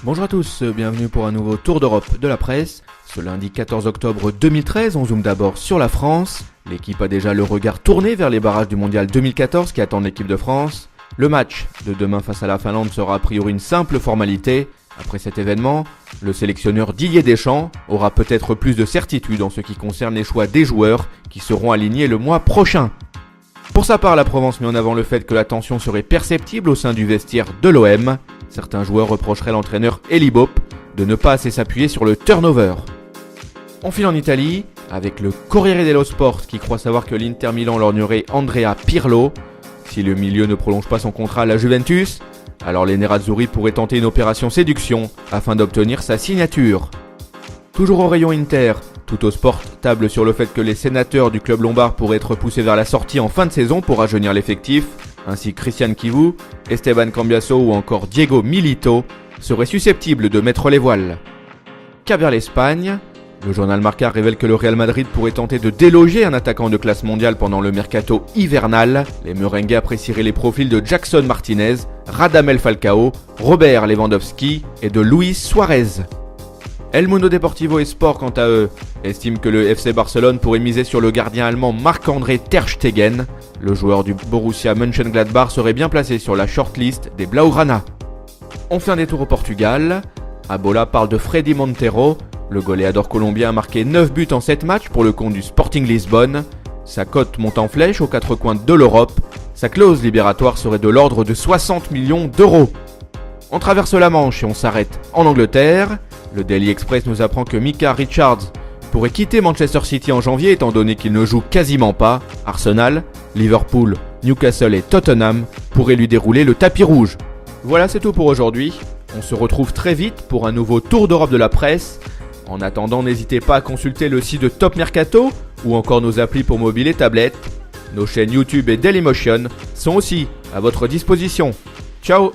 Bonjour à tous, bienvenue pour un nouveau tour d'Europe de la presse. Ce lundi 14 octobre 2013, on zoome d'abord sur la France. L'équipe a déjà le regard tourné vers les barrages du mondial 2014 qui attendent l'équipe de France. Le match de demain face à la Finlande sera a priori une simple formalité. Après cet événement, le sélectionneur Didier Deschamps aura peut-être plus de certitude en ce qui concerne les choix des joueurs qui seront alignés le mois prochain. Pour sa part, la Provence met en avant le fait que la tension serait perceptible au sein du vestiaire de l'OM. Certains joueurs reprocheraient à l'entraîneur Elie Bopp de ne pas assez s'appuyer sur le turnover. On file en Italie avec le Corriere dello Sport qui croit savoir que l'Inter Milan lorgnerait Andrea Pirlo. Si le milieu ne prolonge pas son contrat à la Juventus, alors les Nerazzurri pourraient tenter une opération séduction afin d'obtenir sa signature. Toujours au rayon Inter, Tutto Sport table sur le fait que les sénateurs du club lombard pourraient être poussés vers la sortie en fin de saison pour rajeunir l'effectif, ainsi que Christian Chivu, Esteban Cambiasso ou encore Diego Milito seraient susceptibles de mettre les voiles. Qu'à vers l'Espagne, le journal Marca révèle que le Real Madrid pourrait tenter de déloger un attaquant de classe mondiale pendant le mercato hivernal. Les merengues apprécieraient les profils de Jackson Martinez, Radamel Falcao, Robert Lewandowski et de Luis Suarez. El Mundo Deportivo et Sport, quant à eux, estiment que le FC Barcelone pourrait miser sur le gardien allemand Marc-André Ter Stegen. Le joueur du Borussia Mönchengladbach serait bien placé sur la shortlist des Blaugrana. On fait un détour au Portugal. Abola parle de Freddy Monteiro. Le goléador colombien a marqué 9 buts en 7 matchs pour le compte du Sporting Lisbonne. Sa cote monte en flèche aux quatre coins de l'Europe. Sa clause libératoire serait de l'ordre de 60 millions d'euros. On traverse la Manche et on s'arrête en Angleterre. Le Daily Express nous apprend que Micah Richards pourrait quitter Manchester City en janvier étant donné qu'il ne joue quasiment pas. Arsenal, Liverpool, Newcastle et Tottenham pourraient lui dérouler le tapis rouge. Voilà, c'est tout pour aujourd'hui. On se retrouve très vite pour un nouveau tour d'Europe de la presse. En attendant, n'hésitez pas à consulter le site de Top Mercato ou encore nos applis pour mobile et tablette. Nos chaînes YouTube et Dailymotion sont aussi à votre disposition. Ciao!